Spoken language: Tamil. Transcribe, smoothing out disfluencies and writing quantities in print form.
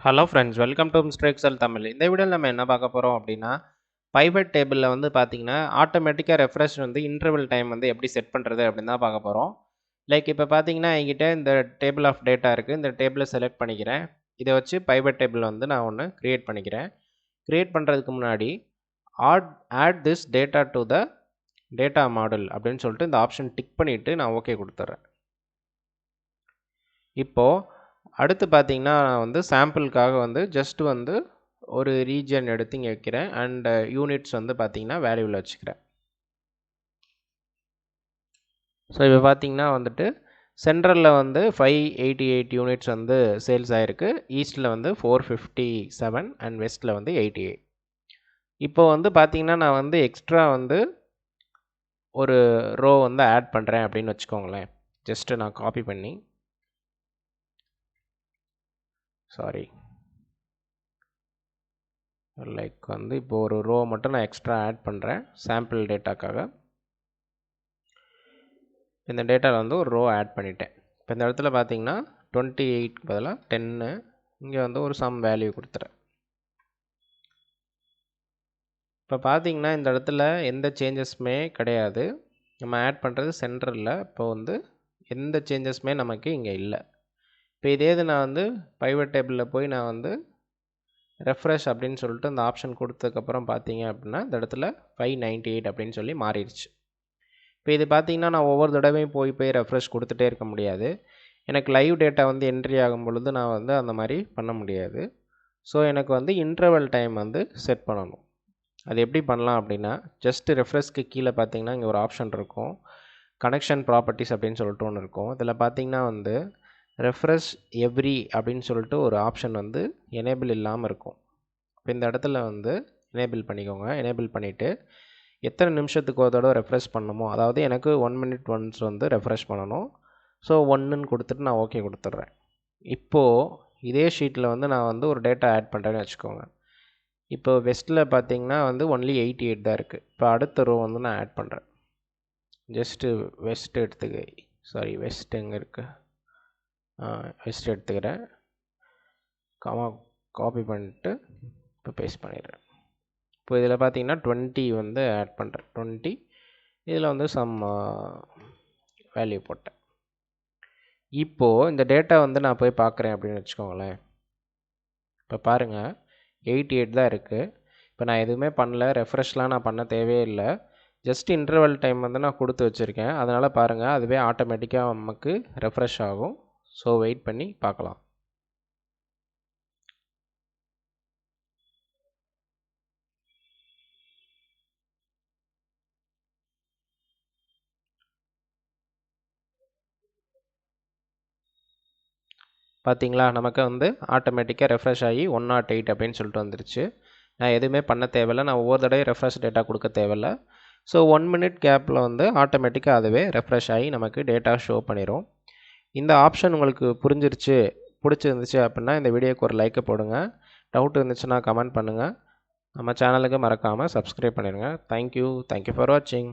Hello friends, welcome to mister Excel Tamil. இந்த வீடியோவில் நம்ம என்ன பார்க்க போகிறோம் அப்படின்னா, பைவட் டேபிளில் வந்து பார்த்தீங்கன்னா, ஆட்டோமேட்டிக்காக ரெஃப்ரெஷ் வந்து இன்டர்வல் டைம் வந்து எப்படி செட் பண்ணுறது அப்படின்னு தான் பார்க்க போகிறோம். லைக் இப்போ பார்த்தீங்கன்னா, என்கிட்ட இந்த டேபிள் ஆஃப் டேட்டா இருக்குது. இந்த டேபிளை செலக்ட் பண்ணிக்கிறேன். இதை வச்சு பைவட் டேபிள் வந்து நான் ஒன்று க்ரியேட் பண்ணிக்கிறேன். க்ரியேட் பண்ணுறதுக்கு முன்னாடி add this data to the data model அப்படின்னு சொல்லிட்டு இந்த ஆப்ஷன் டிக் பண்ணிவிட்டு நான் ஓகே கொடுத்துட்றேன். இப்போது அடுத்து பார்த்தீங்கன்னா, நான் வந்து சாம்பிளுக்காக வந்து ஜஸ்ட் வந்து ஒரு ரீஜியன் எடுத்து இங்கே வைக்கிறேன். அண்ட் யூனிட்ஸ் வந்து பார்த்தீங்கன்னா வேல்யூவில் வச்சுக்கிறேன். ஸோ இப்போ பார்த்தீங்கன்னா வந்துட்டு சென்ட்ரலில் வந்து 588 யூனிட்ஸ் வந்து சேல்ஸ் ஆகிருக்கு. ஈஸ்ட்டில் வந்து 457 அண்ட் வெஸ்ட்டில் வந்து 88. இப்போ வந்து பார்த்தீங்கன்னா, நான் வந்து எக்ஸ்ட்ரா வந்து ஒரு ரோ வந்து ஆட் பண்ணுறேன் அப்படின்னு வச்சுக்கோங்களேன். ஜஸ்ட்டு நான் காப்பி பண்ணி லைக் வந்து இப்போ ஒரு ரோ மட்டும் நான் எக்ஸ்ட்ரா ஆட் பண்ணுறேன் சாம்பிள் டேட்டாக்காக. இந்த டேட்டாவில் வந்து ஒரு ரோ ஆட் பண்ணிட்டேன். இப்போ இந்த இடத்துல பார்த்தீங்கன்னா 28 பதிலாக 10, இங்கே வந்து ஒரு சம் வேல்யூ கொடுத்துறேன். இப்போ பார்த்தீங்கன்னா இந்த இடத்துல எந்த சேஞ்சஸுமே கிடையாது. நம்ம ஆட் பண்ணுறது சென்டரில். இப்போ வந்து எந்த சேஞ்சஸுமே நமக்கு இங்கே இல்லை. இப்போ இதே இது நான் வந்து பைவட் டேபிளில் போய் நான் வந்து ரெஃப்ரெஷ் அப்படின்னு சொல்லிட்டு அந்த ஆப்ஷன் கொடுத்ததுக்கப்புறம் பார்த்தீங்க அப்படின்னா இந்த இடத்துல 598 அப்படின்னு சொல்லி மாறிடுச்சு. இப்போ இது பார்த்தீங்கன்னா நான் ஒவ்வொரு தடவையும் போய் ரெஃப்ரெஷ் கொடுத்துட்டே இருக்க முடியாது. எனக்கு லைவ் டேட்டா வந்து என்ட்ரி ஆகும் பொழுது நான் வந்து அந்த மாதிரி பண்ண முடியாது. ஸோ எனக்கு வந்து இன்டர்வல் டைம் வந்து செட் பண்ணணும். அது எப்படி பண்ணலாம் அப்படின்னா, ஜஸ்ட்டு ரெஃப்ரெஷ்க்கு கீழே பார்த்தீங்கன்னா இங்கே ஒரு ஆப்ஷன் இருக்கும். கனெக்ஷன் ப்ராப்பர்ட்டிஸ் அப்படின்னு சொல்லிட்டு ஒன்று இருக்கும். இதில் பார்த்தீங்கன்னா வந்து ரெஃப்ரெஷ் எவ்ரி அப்படின்னு சொல்லிட்டு ஒரு ஆப்ஷன் வந்து எனேபிள் இல்லாமல் இருக்கும். இப்போ இந்த இடத்துல வந்து எனேபிள் பண்ணிக்கோங்க. எனேபிள் பண்ணிவிட்டு எத்தனை நிமிஷத்துக்கு ஒரு தடவை ரெஃப்ரெஷ் பண்ணணுமோ, அதாவது எனக்கு 1 minute ஒன்ஸ் வந்து ரெஃப்ரெஷ் பண்ணணும். ஸோ 1ன்னு கொடுத்துட்டு நான் ஓகே கொடுத்துட்றேன். இப்போது இதே ஷீட்டில் வந்து நான் வந்து ஒரு டேட்டா ஆட் பண்ணுறேன்னு வச்சுக்கோங்க. இப்போ வெஸ்ட்டில் பார்த்தீங்கன்னா வந்து ஒன்லி 88 தான் இருக்குது. இப்போ அடுத்த ரோ வந்து நான் ஆட் பண்ணுறேன். ஜஸ்ட்டு வெஸ்ட் வெஸ்ட் எங்கே இருக்குது, வெஸ்ட் எடுத்துக்கிறேன். காப்பி பண்ணிட்டு இப்போ பேஸ்ட் பண்ணிடுறேன். இப்போ இதில் பார்த்தீங்கன்னா 20 வந்து ஆட் பண்ணுறேன். 20 இதில் வந்து சம் வேல்யூ போட்டேன். இப்போது இந்த டேட்டா வந்து நான் போய் பார்க்குறேன் அப்படின்னு வச்சுக்கோங்களேன். இப்போ பாருங்கள் 88 தான் இருக்குது. இப்போ நான் எதுவுமே பண்ணல, ரெஃப்ரெஷ்லாம் நான் பண்ண தேவையே இல்லை. ஜஸ்ட் இன்டர்வல் டைம் வந்து நான் கொடுத்து வச்சுருக்கேன். அதனால் பாருங்கள் அதுவே ஆட்டோமேட்டிக்காக நமக்கு ரெஃப்ரெஷ் ஆகும். ஸோ வெயிட் பண்ணி பார்க்கலாம். பார்த்தீங்களா, நமக்கு வந்து ஆட்டோமேட்டிக்காக ரெஃப்ரெஷ் ஆகி 108 அப்படின்னு சொல்லிட்டு வந்துருச்சு. நான் எதுவுமே பண்ண தேவையில்லை. நான் ஒவ்வொரு தடவையும் ரெஃப்ரெஷ் டேட்டா கொடுக்க தேவையில்லை. ஸோ 1 minute கேப்பில் வந்து ஆட்டோமேட்டிக்காக அதுவே ரெஃப்ரெஷ் ஆகி நமக்கு டேட்டா ஷோ பண்ணிடும். இந்த ஆப்ஷன் உங்களுக்கு பிடிச்சிருந்துச்சு அப்படின்னா இந்த வீடியோக்கு ஒரு லைக்கை போடுங்க. டவுட் இருந்துச்சுன்னா கமெண்ட் பண்ணுங்கள். நம்ம சேனலுக்கு மறக்காமல் சப்ஸ்கிரைப் பண்ணிடுங்க. தேங்க்யூ ஃபார் வாட்சிங்.